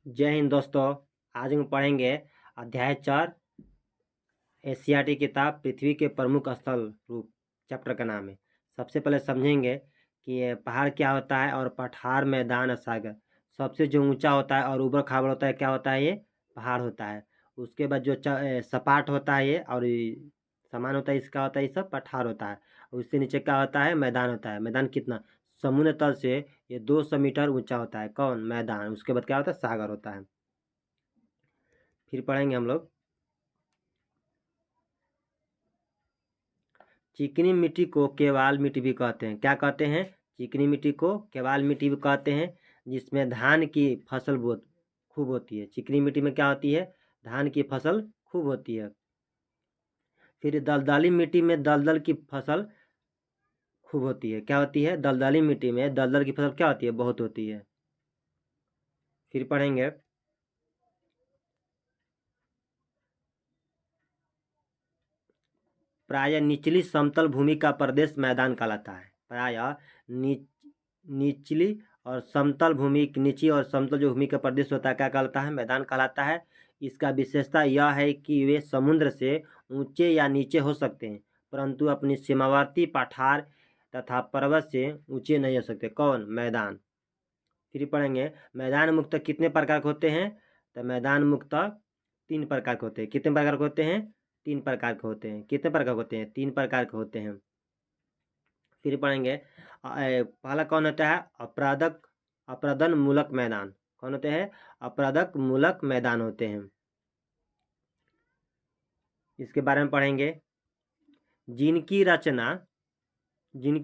जय हिंद दोस्तों। आज हम पढ़ेंगे अध्याय 4 एनसीईआरटी किताब पृथ्वी के प्रमुख स्थल रूप। चैप्टर का नाम है। सबसे पहले समझेंगे कि ये पहाड़ क्या होता है और पठार मैदान सागर। सबसे जो ऊंचा होता है और ऊबड़ खाबड़ होता है क्या होता है, ये पहाड़ होता है। उसके बाद जो सपाट होता है ये और समान होता है, इसका होता है, ये सब पठार होता है। उससे नीचे क्या होता है, मैदान होता है। मैदान कितना, समुद्र तल से ये 200 मीटर ऊंचा होता है, कौन, मैदान। उसके बाद क्या होता है, सागर होता है। फिर पढ़ेंगे हम लोग चिकनी मिट्टी को केवाल मिट्टी भी कहते हैं। क्या कहते हैं, चिकनी मिट्टी को केवाल मिट्टी भी कहते हैं, जिसमें धान की फसल बहुत खूब होती है। चिकनी मिट्टी में क्या होती है, धान की फसल खूब होती है। फिर दलदली मिट्टी में दलदल की फसल खूब होती है। क्या होती है, दलदली मिट्टी में दलदल की फसल क्या होती है, बहुत होती है। फिर पढ़ेंगे प्रायः निचली समतल भूमि का प्रदेश मैदान कहलाता है। प्रायः निचली और समतल भूमि, नीची और समतल जो भूमि का प्रदेश होता है क्या कहलाता है, मैदान कहलाता है। इसका विशेषता यह है कि वे समुद्र से ऊंचे या नीचे हो सकते हैं, परंतु अपनी सीमावर्ती पठार तथा पर्वत से ऊंचे नहीं हो सकते। कौन, मैदान। फिर पढ़ेंगे मैदान मुक्त कितने प्रकार के होते हैं। तो मैदान मुक्त 3 प्रकार के होते हैं। कितने प्रकार के होते हैं, 3 प्रकार के होते हैं। कितने प्रकार के होते हैं, 3 प्रकार के होते हैं। फिर पढ़ेंगे पहला कौन होता है, अपरदन मूलक मैदान। कौन होते हैं, अपरदक मूलक मैदान होते हैं। इसके बारे में पढ़ेंगे जिनकी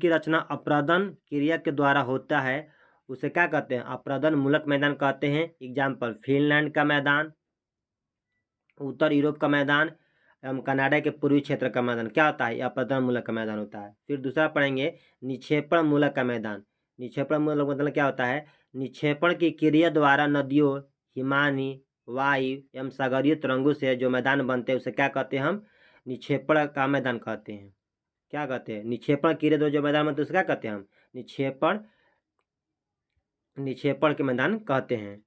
रचना अपरदन क्रिया के द्वारा होता है, उसे क्या कहते हैं, अपरदन मूलक मैदान कहते हैं। एग्जाम्पल फिनलैंड का मैदान, उत्तर यूरोप का मैदान एवं कनाडा के पूर्वी क्षेत्र का मैदान क्या होता है, अपरदन मूलक का मैदान होता है। फिर दूसरा पढ़ेंगे निक्षेपण मूलक का मैदान। निक्षेपण मूलक मतलब क्या होता है, निक्षेपण की क्रिया द्वारा नदियों, हिमानी, वायु एवं सागरीय तरंगों से जो मैदान बनते हैं उसे क्या कहते हैं, हम निक्षेपण का मैदान कहते हैं। क्या कहते हैं, निक्षेपण क्रिया द्वारा जो मैदान बनते हैं उसे क्या कहते हैं, हम निक्षेपण के मैदान कहते हैं।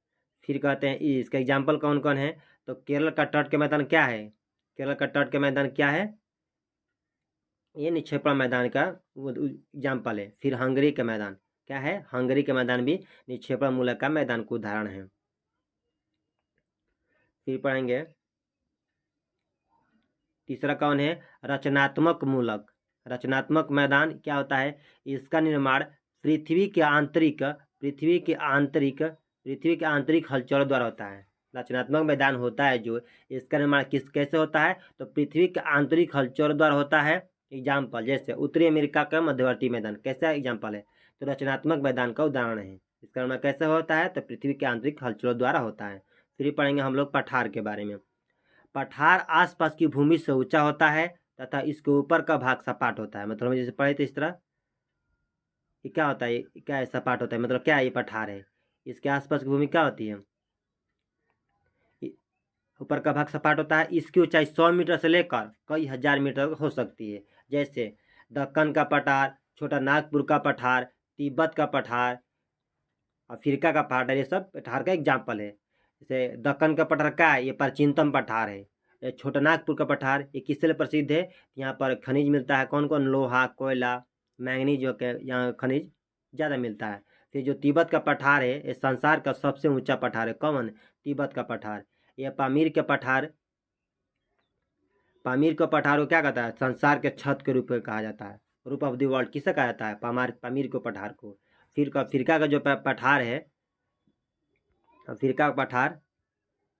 फिर कहते हैं इसका एग्जाम्पल कौन कौन है, तो केरल का तट के मैदान क्या है, केरल का तट के मैदान क्या है, ये निक्षेपण मैदान का एग्जाम्पल है। फिर हंगरी का मैदान क्या है, हंगरी के मैदान भी निक्षेपण मूलक का मैदान का उदाहरण है। फिर पढ़ेंगे तीसरा कौन है, रचनात्मक मूलक। रचनात्मक मैदान क्या होता है, इसका निर्माण पृथ्वी के आंतरिक हलचल द्वारा होता है। रचनात्मक मैदान होता है जो, इसका निर्माण कैसे होता है, तो पृथ्वी के आंतरिक हलचल द्वारा होता है। एग्जाम्पल जैसे उत्तरी अमेरिका का मध्यवर्ती मैदान कैसा एग्जाम्पल है, तो रचनात्मक मैदान का उदाहरण है। इसका निर्माण कैसे होता है, तो पृथ्वी के आंतरिक हलचलों द्वारा होता है। फिर पढ़ेंगे हम लोग पठार के बारे में। पठार आसपास की भूमि से ऊंचा होता है तथा इसके ऊपर का भाग सपाट होता है। मतलब जैसे पढ़े थे इस तरह, ये क्या होता है, ये क्या है, सपाट होता है। मतलब क्या है, ये पठार है। इसके आसपास की भूमि क्या होती है, ऊपर का भाग सपाट होता है। इसकी ऊंचाई 100 मीटर से लेकर कई हजार मीटर हो सकती है। जैसे दक्कन का पठार, छोटा नागपुर का पठार, तिब्बत का पठार, अफ्रीका का पठार, ये सब पठार का एग्जाम्पल है। जैसे दक्कन का पठार क्या है, ये प्राचीनतम पठार है। छोटा नागपुर का पठार ये किससे प्रसिद्ध है, यहाँ पर खनिज मिलता है। कौन कौन, लोहा, कोयला, मैंगनीज जो के यहाँ खनिज ज़्यादा मिलता है। फिर जो तिब्बत का पठार है, ये संसार का सबसे ऊंचा पठार है। कौन, तिब्बत का पठार। यह पामीर का पठार को क्या कहता है, संसार के छत के रूप में कहा जाता है। रूप ऑफ द वर्ल्ड किसे कहा जाता है, पामीर को पठार को। फिर का अफ्रीका का जो पठार है, अफ्रीका का पठार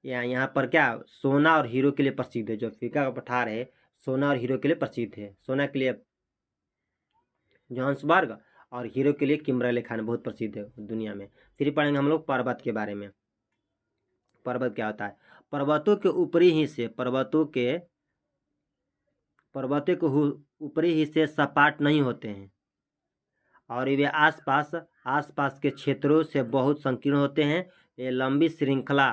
यहाँ पर क्या सोना और हीरो के लिए प्रसिद्ध है। जो अफ्रीका का पठार है सोना और हीरो के लिए प्रसिद्ध है। सोना के लिए जोहान्सबर्ग और हीरो के लिए किम्बरले खान बहुत प्रसिद्ध है दुनिया में। फिर पढ़ेंगे हम लोग पर्वत के बारे में। पर्वत क्या होता है, पर्वतों के ऊपरी हिस्से ऊपरी हिस्से सपाट नहीं होते हैं और वे आसपास के क्षेत्रों से बहुत संकीर्ण होते हैं। ये लंबी श्रृंखला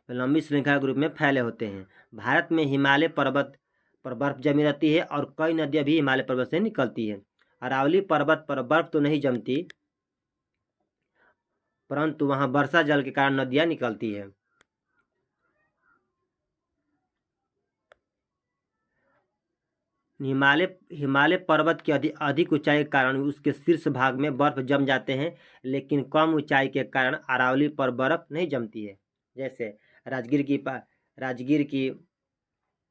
के रूप में फैले होते हैं। भारत में हिमालय पर्वत पर बर्फ जमी रहती है और कई नदियां भी हिमालय पर्वत से निकलती है। अरावली पर्वत पर बर्फ तो नहीं जमती, परंतु वहाँ वर्षा जल के कारण नदियाँ निकलती है। हिमालय हिमालय पर्वत की अधिक ऊंचाई के कारण उसके शीर्ष भाग में बर्फ जम जाते हैं, लेकिन कम ऊंचाई के कारण अरावली पर बर्फ नहीं जमती है। जैसे राजगीर की राजगीर की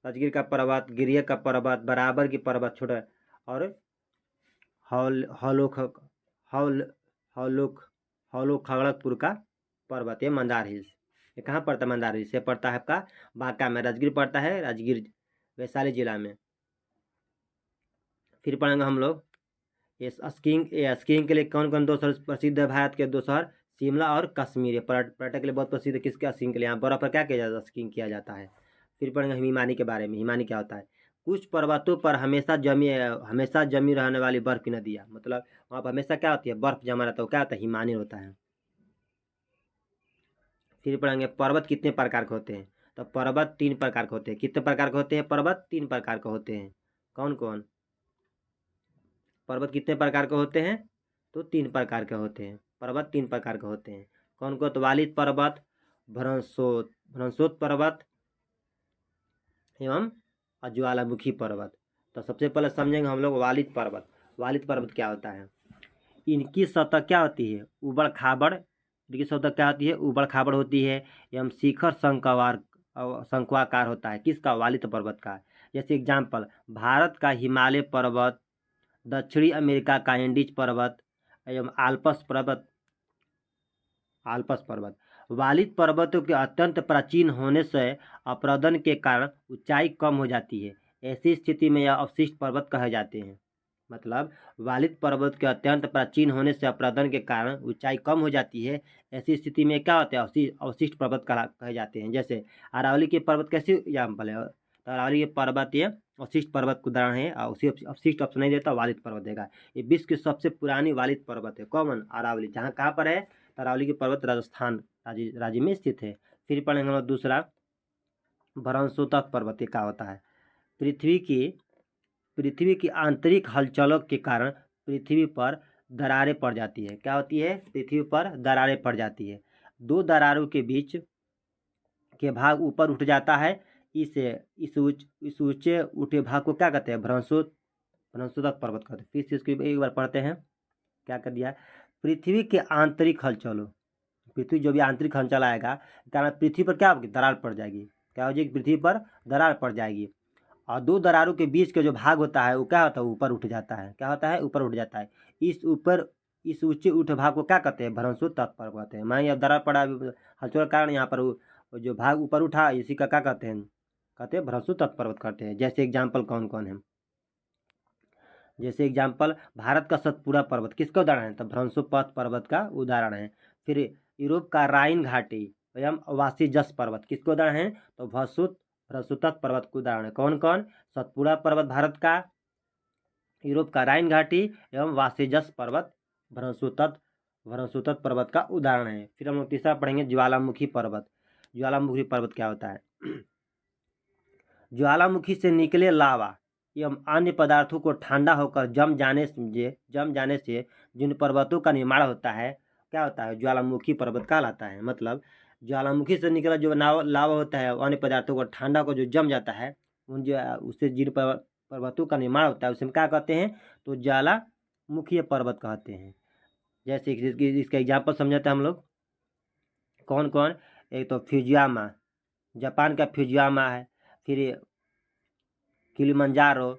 राजगीर का पर्वत, गिरिया का पर्वत, बराबर की पर्वत छोटा, और हौल हौलोख हौल हौलोख हौलो खड़गपुर का पर्वत है मंदार हिल्स। ये कहाँ पड़ता है? मंदार हिल्स। ये पड़ता है आपका बांका में। राजगीर पड़ता है, राजगीर वैशाली जिला में। फिर पढ़ेंगे हम लोग ये स्कीइंग के लिए कौन कौन दो शहर प्रसिद्ध है? भारत के दो शहर शिमला और कश्मीर। ये पर्यटक के लिए बहुत प्रसिद्ध है। किसके? स्कीइंग के लिए। यहाँ बर्फ पर क्या किया जाता है? स्कीइंग किया जाता है। फिर पढ़ेंगे हिमानी के बारे में। हिमानी क्या होता है? कुछ पर्वतों पर हमेशा जमी रहने वाली बर्फ की नदियाँ, मतलब वहाँ पर हमेशा क्या होती है? बर्फ जमा रहता है। वो क्या होता है? हिमानी होता है। फिर पढ़ेंगे पर्वत कितने प्रकार के होते हैं? तो पर्वत 3 प्रकार के होते हैं। कितने प्रकार के होते हैं? पर्वत 3 प्रकार के होते हैं। कौन कौन? पर्वत कितने प्रकार के होते हैं? तो 3 प्रकार के होते हैं। पर्वत 3 प्रकार के होते हैं। कौन कौन? तो वालिद पर्वत, भ्रंशोत पर्वत एवं ज्वालामुखी पर्वत। तो सबसे पहले समझेंगे हम लोग वालिद पर्वत। वालिद पर्वत क्या होता है? इनकी सतह क्या होती है? उबड़ खाबड़। इनकी सतह क्या होती है? उबड़ खाबड़ होती है एवं शिखर शंक्वाकार होता है। किसका? वालिद पर्वत का। जैसे एग्जाम्पल, भारत का हिमालय पर्वत, दक्षिणी अमेरिका का एंडीज पर्वत एवं आल्प्स पर्वत। वालिद पर्वतों के अत्यंत प्राचीन होने से अपरदन के कारण ऊंचाई कम हो जाती है। ऐसी स्थिति में यह अवशिष्ट पर्वत कहे जाते हैं। मतलब वालिद पर्वत के अत्यंत प्राचीन होने से अपरदन के कारण ऊंचाई कम हो जाती है। ऐसी स्थिति में क्या होता है? अवशिष्ट पर्वत कहे जाते हैं। जैसे अरावली के पर्वत कैसे एग्जाम्पल है? तो अरावली के पर्वत ये अवशिष्ट पर्वत का उदाहरण है। और उसी अवशिष्ट ऑप्शन नहीं देता, वालिद पर्वत देगा। ये विश्व की सबसे पुरानी वालिद पर्वत है। कॉमन अरावली। जहाँ कहाँ पर है? अरावली की पर्वत राजस्थान राज्य में स्थित है। फिर पढ़ेंगे हम दूसरा, भ्रंशोत्तक पर्वत क्या होता है? पृथ्वी की आंतरिक हलचलों के कारण पृथ्वी पर दरारें पड़ जाती है। क्या होती है? पृथ्वी पर दरारें पड़ जाती है। दो दरारों के बीच के भाग ऊपर उठ जाता है। इस ऊंचे उठे भाग को क्या कहते हैं? भ्रंशोत्तक पर्वत कहते हैं। फिर से इसको एक बार पढ़ते हैं। क्या कर दिया? पृथ्वी के आंतरिक हलचलों, पृथ्वी जो भी आंतरिक हलचल आएगा कारण पृथ्वी पर क्या होगी? दरार पड़ जाएगी। क्या हो जाएगी? पृथ्वी पर दरार पड़ जाएगी। और दो दरारों के बीच के जो भाग होता है वो क्या होता है? ऊपर उठ जाता है। क्या होता है? ऊपर उठ जाता है। इस ऊंचे उठे भाग को क्या कहते हैं? भ्रंशोत्तक पर्वत कहते हैं। मान अब दरार पड़ा, हलचल के कारण यहाँ पर वो जो भाग ऊपर उठा, इसी का क्या कहते हैं? कहते हैं भ्रंशोत्तक पर्वत कहते हैं। जैसे एग्जाम्पल कौन कौन है? जैसे एग्जाम्पल, भारत का सतपुड़ा पर्वत किसका उदाहरण है? तो भ्रंशोत्तक पर्वत का उदाहरण है। फिर यूरोप का राइन घाटी एवं वासी जस पर्वत किसका उदाहरण है? तो भ्रंशोत्तक पर्वत का उदाहरण है। कौन कौन? सतपुड़ा पर्वत भारत का, यूरोप का राइन घाटी एवं वासीजस पर्वत भ्रंशोत्तक पर्वत का उदाहरण है। फिर हम लोग तीसरा पढ़ेंगे, ज्वालामुखी पर्वत। ज्वालामुखी पर्वत क्या होता है? ज्वालामुखी से निकले लावा एवं अन्य पदार्थों को ठंडा होकर जम जाने से जिन पर्वतों का निर्माण होता है, क्या होता है? ज्वालामुखी पर्वत कहलाता है। मतलब ज्वालामुखी से निकला जो लावा होता है, अन्य पदार्थों को ठंडा होकर जो जम जाता है, उन जो उससे जिन पर्वतों का निर्माण होता है उसे क्या कहते हैं? तो ज्वालामुखी पर्वत कहते हैं। जैसे इसका एग्जाम्पल समझाते हैं हम लोग। कौन कौन? एक तो फ्यूजियामा, जापान का फ्यूजियामा है। फिर किलिमंजारो,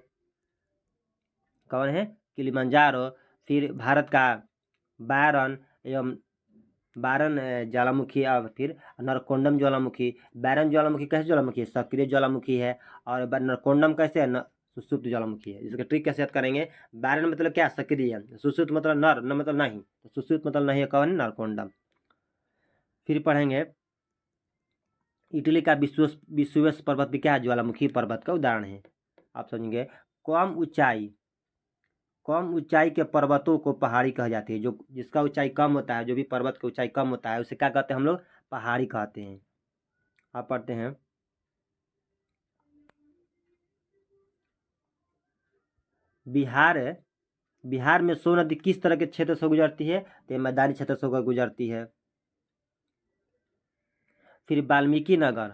कौन है? किलिमंजारो। फिर भारत का बारन ज्वालामुखी। और फिर नरकोंडम ज्वालामुखी। बैरन ज्वालामुखी कैसे ज्वालामुखी है? सक्रिय ज्वालामुखी है। और नरकोंडम कैसे है? सुषुप्त ज्वालामुखी है। इसका ट्रिक कैसे याद करेंगे? बैरन मतलब क्या? सक्रिय। सुषुप्त मतलब नर, न मतलब नहीं। तो सुषुप्त मतलब नहीं है, कौन है? नरकोंडम। फिर पढ़ेंगे इटली का विसुवस पर्वत भी क्या है? ज्वालामुखी पर्वत का उदाहरण है। आप समझेंगे। कम ऊंचाई के पर्वतों को पहाड़ी कहा जाती है। जो जिसका ऊंचाई कम होता है, जो भी पर्वत का ऊंचाई कम होता है, उसे क्या कहते हैं हम लोग? पहाड़ी कहते हैं। आप पढ़ते हैं, बिहार में सोन नदी किस तरह के क्षेत्र से गुजरती है? तो मैदानी क्षेत्र से होकर गुजरती है। फिर वाल्मीकि नगर।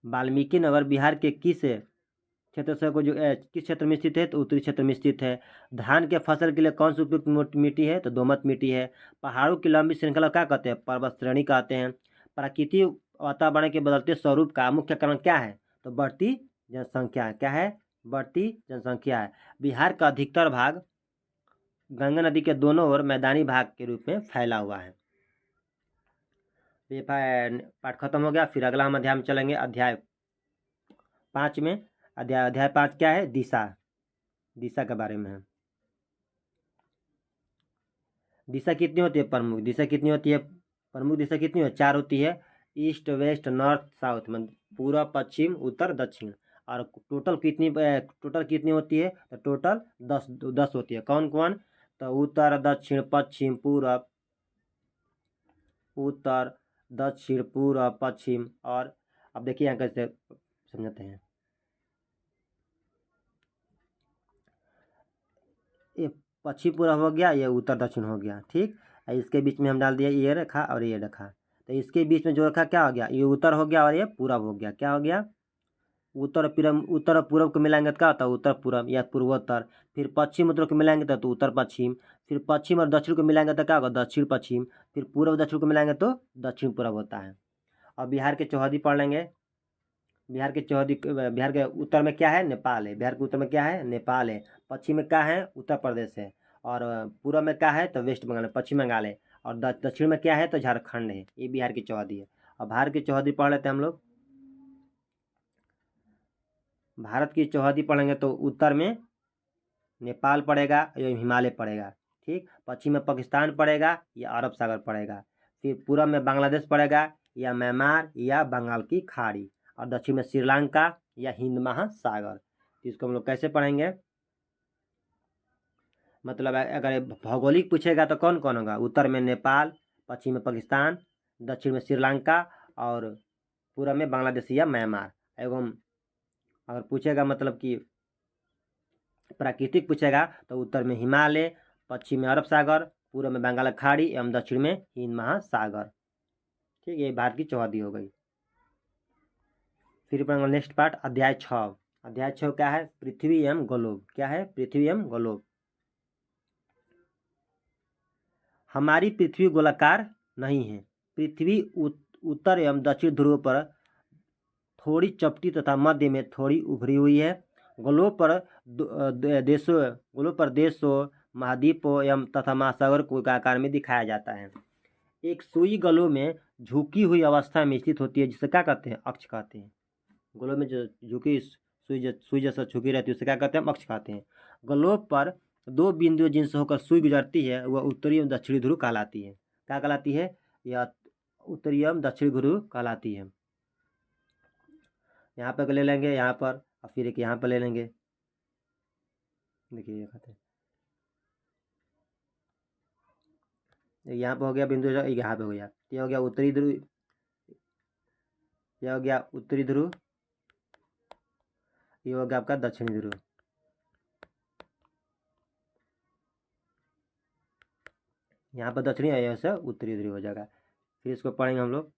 वाल्मीकि नगर बिहार के किस क्षेत्र से को जो किस क्षेत्र में स्थित है? तो उत्तरी क्षेत्र में स्थित है। धान के फसल के लिए कौन सी उपयुक्त मिट्टी है? तो दोमट मिट्टी है। पहाड़ों की लंबी श्रृंखला क्या कहते हैं? पर्वत श्रेणी कहते हैं। प्राकृतिक वातावरण के बदलते स्वरूप का मुख्य कारण क्या है? तो बढ़ती जनसंख्या। क्या है? बढ़ती जनसंख्या है। बिहार का अधिकतर भाग गंगा नदी के दोनों ओर मैदानी भाग के रूप में फैला हुआ है। ये पाठ खत्म हो गया। फिर अगला हम अध्याय में चलेंगे, अध्याय 5 में। अध्याय 5 क्या है? दिशा। दिशा के बारे में है। दिशा कितनी होती है? प्रमुख दिशा कितनी होती है? प्रमुख दिशा कितनी है? 4 होती है। ईस्ट, वेस्ट, नॉर्थ, साउथ, मतलब पूर्व, पश्चिम, उत्तर, दक्षिण। और टोटल कितनी होती है? तो टोटल 10 होती है। कौन कौन? तो उत्तर, दक्षिण, पश्चिम, पूर्व, उत्तर, दक्षिण, पूर्व, पश्चिम। और अब देखिए यहाँ कैसे समझते हैं। ये पश्चिम पूर्व हो गया, ये उत्तर दक्षिण हो गया, ठीक। इसके बीच में हम डाल दिया ये रेखा और ये रेखा। तो इसके बीच में जो रेखा क्या हो गया? ये उत्तर हो गया और ये पूरब हो गया। क्या हो गया? उत्तर और पूरब को मिलाएंगे तो क्या होता है? उत्तर पूरब या पूर्वोत्तर। फिर पश्चिम उत्तर को मिलाएंगे तो उत्तर पश्चिम। फिर पश्चिम और दक्षिण को मिलाएंगे तो क्या होगा? दक्षिण पश्चिम। फिर पूर्व दक्षिण को मिलाएंगे तो दक्षिण पूरब होता है। और बिहार के चौहदी पढ़ लेंगे। बिहार के उत्तर में क्या है? नेपाल है। बिहार के उत्तर में क्या है? नेपाल है। पश्चिम में क्या है? उत्तर प्रदेश है। और पूर्व में क्या है? तो वेस्ट बंगाल है, पश्चिम बंगाल है। और दक्षिण में क्या है? तो झारखंड है। ये बिहार की चौहदी है। और भारत की चौहदी पढ़ लेते हैं हम लोग। भारत की चौहदी पढ़ेंगे तो उत्तर में नेपाल पड़ेगा या हिमालय पड़ेगा, ठीक। पश्चिम में पाकिस्तान पड़ेगा या अरब सागर पड़ेगा। फिर पूरब में बांग्लादेश पड़ेगा या म्यांमार या बंगाल की खाड़ी। और दक्षिण में श्रीलंका या हिंद महासागर। तो इसको हम लोग कैसे पढ़ेंगे? मतलब अगर भौगोलिक पूछेगा तो कौन कौन होगा? उत्तर में नेपाल, पश्चिम में पाकिस्तान, दक्षिण में श्रीलंका और पूरब में बांग्लादेश या म्यांमार। एवं अगर पूछेगा मतलब कि प्राकृतिक पूछेगा तो उत्तर में हिमालय, पश्चिम में अरब सागर, पूर्व में बंगाल की खाड़ी एवं दक्षिण में हिंद महासागर, ठीक। ये भारत की चौहदी हो गई। फिर पढ़ेंगे नेक्स्ट पार्ट, अध्याय 6। अध्याय 6 क्या है? पृथ्वी एवं गोलोब। क्या है? पृथ्वी एवं गोलोब। हमारी पृथ्वी गोलाकार नहीं है। पृथ्वी उत्तर एवं दक्षिण ध्रुव पर थोड़ी चपटी तथा मध्य में थोड़ी उभरी हुई है। गोलोब पर देशों, महाद्वीपों एवं तथा महासागर को आकार में दिखाया जाता है। एक सुई गोलोब में झुकी हुई अवस्था में स्थित होती है, जिसे क्या कहते हैं? अक्ष कहते हैं। गोलोब में जो झुकी सुई जैसा झुकी रहती है उसे क्या कहते हैं? अक्ष कहते हैं। गोलोब पर 2 बिंदु जिनसे होकर सुई गुजरती है वह उत्तरी एवं दक्षिणी ध्रुव कहलाती है। क्या कहलाती है? यह उत्तरी एवं दक्षिणी ध्रुव कहलाती है। यहाँ पर ले लेंगे, यहाँ पर, और फिर एक यहाँ पर ले लेंगे। देखिए ये कहते हैं, यहाँ पर हो गया बिंदु, यहाँ पे हो गया। ये हो गया उत्तरी ध्रुव, यह हो गया उत्तरी ध्रुव, ये हो गया आपका दक्षिणी ध्रुव। यहाँ पर दक्षिणी है, यहाँ से उत्तरी ध्रुव हो जाएगा। फिर इसको पढ़ेंगे हम लोग।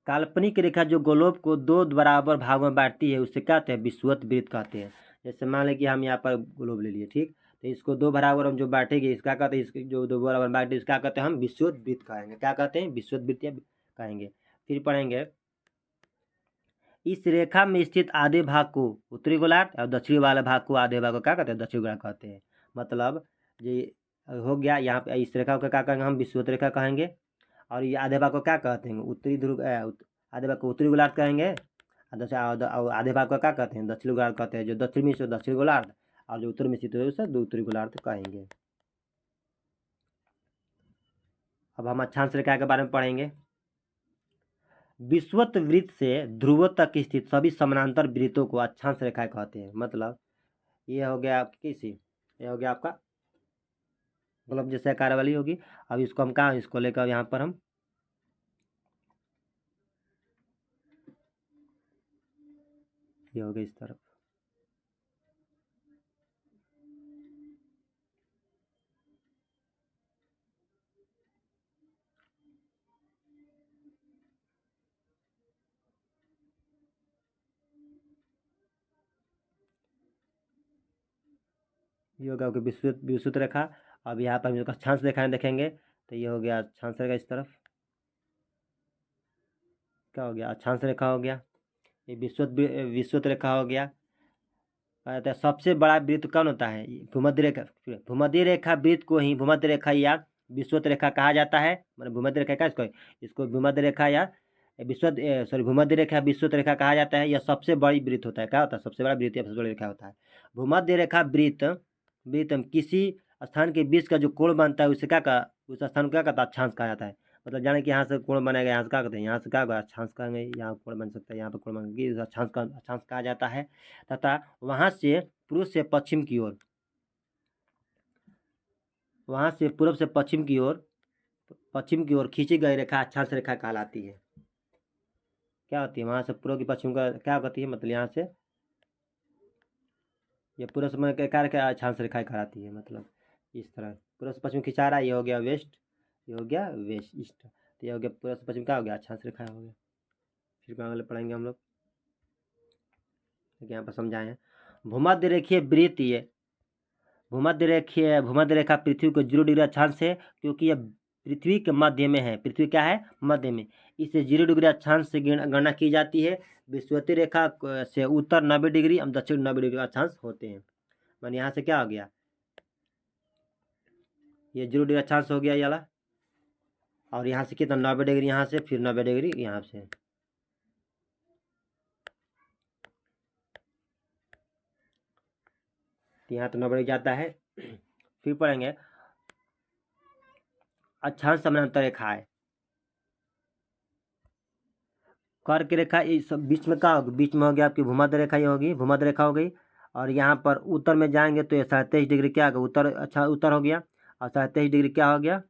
काल्पनिक रेखा जो गोलोब को 2 बराबर भागों में बांटती है उसे क्या कहते हैं? विषुवत वृत्त कहते हैं। जैसे मान लें कि हम यहाँ पर गोलोब ले लिए, ठीक। तो इसको 2 बराबर हम जो बांटेंगे, इसका कहते हैं, इसके जो 2 बराबर बांटे इसका कहते हैं हम विषुवत वृत्त कहेंगे। क्या कहते हैं? विषुवत वृत्त या कहेंगे। फिर पढ़ेंगे, इस रेखा में स्थित आधे भाग को उत्तरी गोलार्ध और दक्षिणी वाले भाग को आधे भाग को क्या कहते हैं? दक्षिणी गोलार्ध कहते हैं। मतलब ये हो गया। यहाँ पे इस रेखा को क्या कहेंगे? हम विषुवत रेखा कहेंगे। और ये आधे भाग को क्या कहते हैं? उत्तरी ध्रुव, आधे भाग को उत्तरी गोलार्ध कहेंगे। और आधे भाग को क्या कहते हैं? दक्षिणी गोलार्ध कहते हैं। जो दक्षिण में स्थित दक्षिणी गोलार्ध और जो उत्तर में स्थित है उसे उत्तरी गोलार्ध कहेंगे। अब हम अक्षांश रेखा के बारे में पढ़ेंगे। विषुवत वृत्त से ध्रुव तक स्थित सभी समानांतर वृत्तों को अक्षांश रेखा कहते हैं। मतलब ये हो गया किसी, ये हो गया आपका गोलब जैसे आकार वाली होगी। अब इसको हम कहाँ, इसको लेकर यहाँ पर हम ये हो गया इस तरफ। ये होगा आपकी विषुवत रेखा। अब यहाँ पर हम इसका अक्षांश देखेंगे तो ये हो गया अक्षांश रेखा, इस तरफ क्या हो गया, अक्षांश रेखा हो गया। ये विषुवत रेखा हो गया। कहता है सबसे बड़ा वृत्त कौन होता है, भूमध्य रेखा। भूमध्य रेखा वृत्त को ही भूमध्य रेखा या विषुवत रेखा कहा जाता है। मतलब भूमध्य रेखा क्या इसको भूमध्य रेखा या भूमध्य रेखा विषुवत रेखा कहा जाता है। यह सबसे बड़ी वृत्त होता है। क्या होता है, सबसे बड़ा वृत्त या सबसे बड़ी रेखा होता है भूमध्य रेखा वृत्त। किसी स्थान के बीच का जो कोण बनता है उस स्थान को क्या कहता है, अक्षांश कहा जाता है। मतलब जाने कि यहाँ से कोण बनेगा, यहाँ से क्या कहते हैं, यहाँ से क्या होगा, अक्षांश कहेंगे। यहाँ कोण बन सकता है, यहाँ पर कोण बनेगा, अक्षांश कहा जाता है। तथा वहाँ से पूर्व से पश्चिम की ओर, वहाँ से पूर्व से पश्चिम की ओर खींची गई रेखा अक्षांश रेखा कहलाती है। क्या होती है, वहाँ से पूर्व की पश्चिम का क्या होती है, मतलब यहाँ से ये पूर्व से क्या अक्षांश रेखा कहलाती है। मतलब इस तरह पूर्व से पश्चिम खिंचा रहा है, ये हो गया वेस्ट, ये हो गया वेस्ट ईस्ट, तो ये हो गया पूर्व से पश्चिम क्या हो गया, अक्षांश रेखा हो गया। फिर अगले पढ़ेंगे हम लोग, यहाँ पर समझाएं। भूमध्य रेखीय वृत्त, ये भूमध्य रेखा पृथ्वी को 0 डिग्री अक्षांश है, क्योंकि यह पृथ्वी के मध्य में है। पृथ्वी क्या है, मध्य में। इसे 0 डिग्री अक्षांश से गणना की जाती है। विषुवतीय रेखा से उत्तर 90 डिग्री और दक्षिण 90 डिग्री अक्षांश होते हैं। मान यहाँ से क्या हो गया, ये 0 डिग्री अक्षांश हो गया ये वाला, और यहाँ से कितना 90 डिग्री यहाँ से, फिर 90 डिग्री यहाँ से। यहाँ तो 90 डिग्री जाता है। फिर पढ़ेंगे अक्षांश समानांतर रेखा है। कर्क रेखा ये सब बीच में क्या होगी, बीच में हो गया आपकी भूमध्य रेखा, ये होगी भूमध्य रेखा हो गई। और यहाँ पर उत्तर में जाएंगे तो ये 23.5 डिग्री क्या होगा, उत्तर, अच्छा उत्तर हो गया। और 23.5 डिग्री क्या हो गया,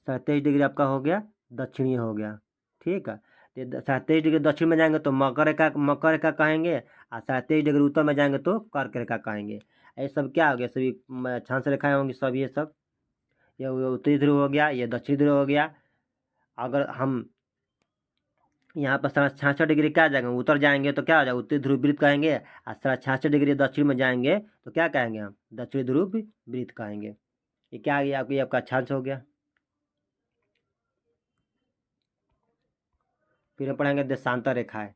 23.5 डिग्री आपका हो गया दक्षिणी हो गया। ठीक है, तो 23.5 डिग्री दक्षिण में जाएंगे तो मकर रेखा कहेंगे, और 23.5 डिग्री उत्तर में जाएंगे तो कर्क रेखा कहेंगे। ये सब क्या हो गया, सभी अक्षांश रेखाएं होंगी सब, ये सब। ये उत्तरी ध्रुव हो गया, ये दक्षिणी ध्रुव हो गया। अगर हम यहाँ पर 66 डिग्री क्या जाएंगे, उत्तर जाएंगे तो क्या हो जाएगा, उत्तरी ध्रुव वृत्त कहेंगे। और 66 डिग्री दक्षिण में जाएंगे तो क्या कहेंगे, हम दक्षिणी ध्रुव वृत्त कहेंगे। ये क्या आ गया आपको, ये आपका अक्षांश हो गया। फिर हम पढ़ेंगे देशांतर रेखाएं।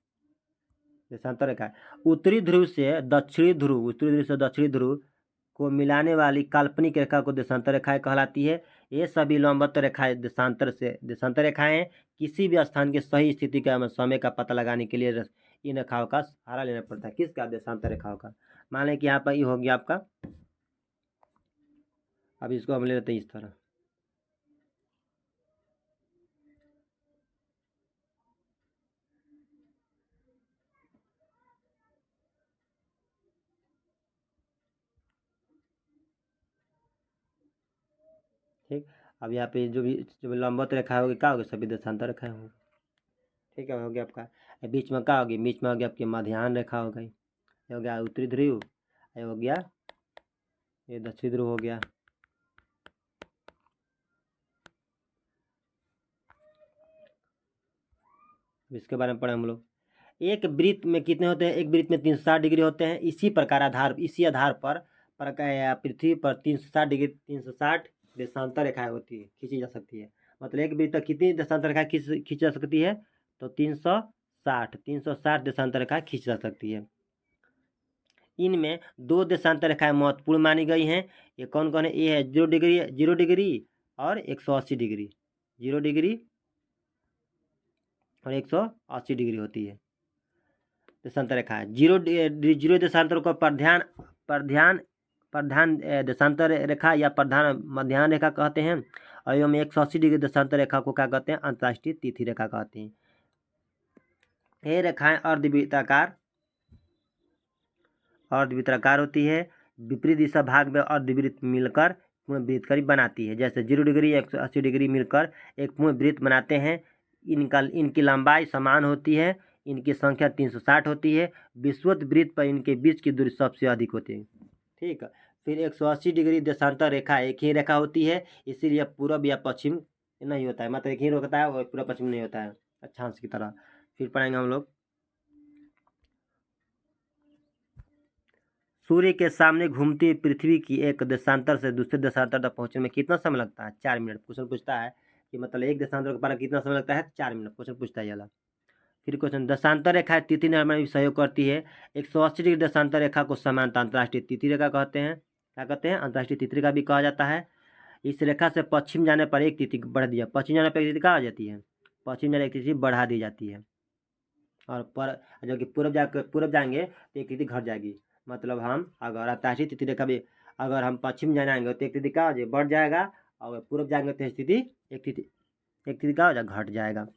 देशांतर रेखाएं उत्तरी ध्रुव से दक्षिणी ध्रुव को मिलाने वाली काल्पनिक रेखा को देशांतर रेखाएं कहलाती है। ये सभी लंबवत रेखाएं देशांतर रेखाएं हैं। किसी भी स्थान की सही स्थिति का समय का पता लगाने के लिए इन रेखाओं का सहारा लेना पड़ता है। किसका, देशांतर रेखाओं का। मान लें कि यहाँ पर ये हो गया आपका, अब इसको हम ले लेते हैं इस तरह। ठीक, अब यहाँ पे जो लंबवत रेखा होगी क्या होगी, सभी देशांतर रेखाएं होंगी। ठीक है, हो गया आपका। बीच में क्या होगी, बीच में हो गया आपकी मध्याह्न रेखा हो गई। ये हो गया उत्तरी ध्रुव, ये हो गया ये दक्षिणी ध्रुव हो गया। इसके बारे में पढ़े हम लोग। एक वृत्त में कितने होते हैं, एक वृत्त में 360 डिग्री होते हैं। इसी आधार पर पृथ्वी पर 360 देशांतर रेखाएं होती है, खींची जा सकती है। मतलब एक वृत्त तक कितनी देशांतर रेखाएं खींची जा सकती है, तो 360 देशांतर रेखाएं खींची जा सकती है। इनमें 2 देशांतर रेखाएं महत्वपूर्ण मानी गई हैं। ये कौन कौन है, ये है 0 डिग्री और 180 डिग्री। 0 डिग्री और 180 डिग्री होती है देशांतर रेखा है। जीरो देशांतर को प्रधान देशांतर रेखा या प्रधान मध्याह्न रेखा कहते हैं। और एवं 180 डिग्री देशांतर रेखा को क्या कहते हैं, अंतर्राष्ट्रीय तिथि रेखा कहते हैं। ये रेखाएं अर्धवृत्ताकार होती है। विपरीत दिशा भाग में अर्धवृत्त मिलकर पूर्ण वृत्त करीब बनाती है। जैसे 0 डिग्री 180 डिग्री मिलकर एक पूर्ण वृत्त बनाते हैं। इनकी लंबाई समान होती है। इनकी संख्या 360 होती है। विषुवत वृत्त पर इनके बीच की दूरी सबसे अधिक होती है। ठीक है, फिर 180 डिग्री देशांतर रेखा एक ही रेखा होती है, इसीलिए पूर्व या पश्चिम नहीं होता है। मतलब एक ही होता है और पूरा पश्चिम नहीं होता है, अक्षांश की तरह। फिर पढ़ेंगे हम लोग सूर्य के सामने घूमती पृथ्वी की एक देशांतर से दूसरे देशांतर तक पहुंचने में कितना समय लगता है? 4 मिनट। क्वेश्चन पूछता है कि मतलब एक देशांतर के पार कितना समय लगता है? 4 मिनट। क्वेश्चन पूछता है ये वाला। फिर क्वेश्चन, देशांतर रेखा तिथि निर्माण में सहयोग करती है। 180 डिग्री देशांतर रेखा को समानता अंतर्राष्ट्रीय तिथि रेखा कहते हैं। क्या कहते हैं? अंतर्राष्ट्रीय तिथि रेखा भी कहा जाता है। इस रेखा से पश्चिम जाने पर एक तिथि बढ़ दिया, पश्चिम जाने पर एक तिथि कहा जाती है, पश्चिम जाने एक तिथि बढ़ा दी जाती है, और पर जो कि पूर्व जाएंगे तो एक तिथि घट जाएगी। मतलब हम अगर अंतर्राष्ट्रीय तिथि रेखा भी अगर हम पश्चिम जाएंगे तो एक तिथि का बढ़ जाएगा, और पूर्व जाएंगे तो स्थिति एक तिथि का हो जाएगा, घट जाएगा।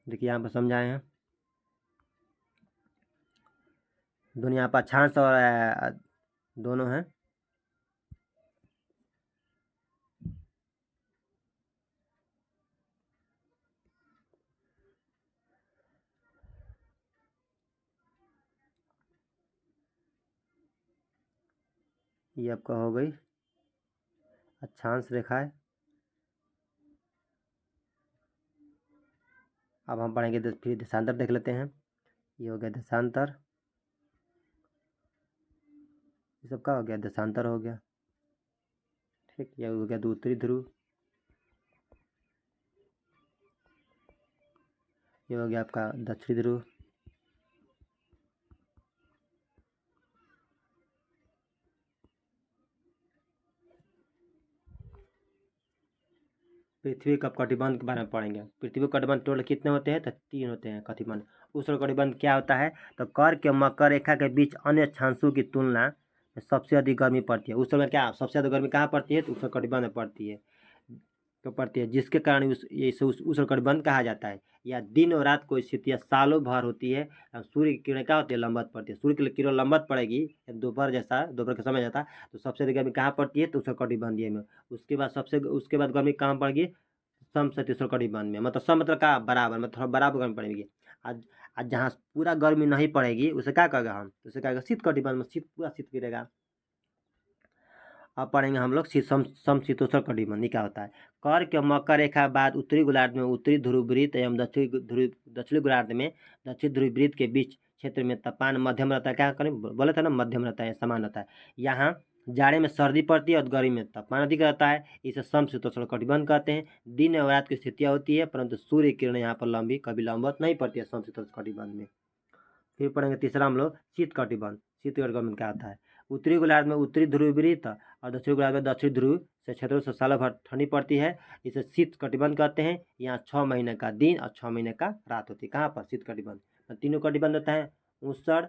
देखिए यहाँ पर समझाए हैं दुनिया पर अक्षांश और दोनों हैं। ये आपका हो गई अक्षांश रेखा है। अब हम पढ़ेंगे फिर देशांतर देख लेते हैं। ये हो गया देशांतर, ये सब का हो गया देशांतर हो गया। ठीक, ये हो गया उत्तरी ध्रुव, ये हो गया आपका दक्षिणी ध्रुव, पृथ्वी का कटिबंध के बारे में पढ़ेंगे। पृथ्वी का कटिबंध टोटल कितने होते हैं? तो 3 होते हैं कटिबंध। उष्ण कटिबंध क्या होता है? तो कर के मकर रेखा के बीच अन्य अक्षांशों की तुलना में सबसे अधिक गर्मी पड़ती है। उस समय क्या सबसे ज़्यादा गर्मी कहाँ पड़ती है? तो उष्ण कटिबंध में पड़ती है, तो पड़ती है, जिसके कारण इसे उष्ण कटिबंध कहा जाता है। या दिन और रात कोई स्थितियाँ सालों भर होती है। सूर्य की किरणें क्या होती है? लंबवत पड़ती है। सूर्य की किरण लंबवत पड़ेगी दोपहर के समय जैसा, तो सबसे अधिक गर्मी कहाँ पड़ती है? तो उष्ण कटिबंधीय में। उसके बाद गर्मी कहाँ पड़ेगी? समशीतोष्ण कटिबंध में। मतलब सम मतलब का बराबर, मतलब थोड़ा बराबर गर्मी पड़ेगी। आज आज जहाँ पूरा गर्मी नहीं पड़ेगी उसे क्या कहेगा हम? उसे कहेगा शीत कटिबंध में, पूरा शीत गिरेगा। अब पढ़ेंगे हम लोग समशीतोष्ण कटिबंध क्या होता है। कर के मकर रेखा बाद उत्तरी गोलार्ध में उत्तरी ध्रुव वृत्त एवं दक्षिणी गोलार्ध में दक्षिण ध्रुव वृत्त के बीच क्षेत्र में तापमान मध्यम रहता है। क्या करें? बोले थे ना, मध्यम रहता है, समान रहता है। यहाँ जाड़े में सर्दी पड़ती है और गर्मी में तापमान अधिक रहता है। इसे समशीतोष्ण कटिबंध कहते हैं। दिन और रात की स्थितियाँ होती है, परंतु सूर्य किरणें यहाँ पर कभी लंबवत नहीं पड़ती है समशीतोष्ण कटिबंध में। फिर पढ़ेंगे तीसरा हम लोग शीत कटिबंध। शीत कटिबंध क्या होता है? उत्तरी गोलार्ध में उत्तरी ध्रुव वृत्त और दक्षिणी गोलार्ध में दक्षिण ध्रुव से क्षेत्रों से सालों भर ठंडी पड़ती है। इसे शीत कटिबंध कहते हैं। यहाँ 6 महीने का दिन और 6 महीने का रात होती है। कहाँ पर? शीत कटिबंध। तीनों कटिबंध होता है, उष्ण,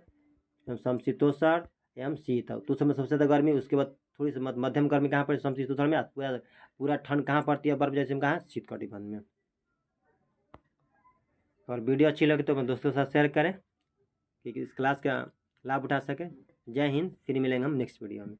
समशीतोष्ण एवं शीत। तो उसमें सबसे ज़्यादा गर्मी, उसके बाद थोड़ी सी मध्यम गर्मी कहाँ पर? समशीतोष्ण में। पूरा ठंड कहाँ पड़ती है? बर्फ जैसे में कहाँ? शीत कटिबंध में। और वीडियो अच्छी लगी तो अपने दोस्तों के साथ शेयर करें कि इस क्लास का लाभ उठा सके। जय हिंद। फिर मिलेंगे हम नेक्स्ट वीडियो में।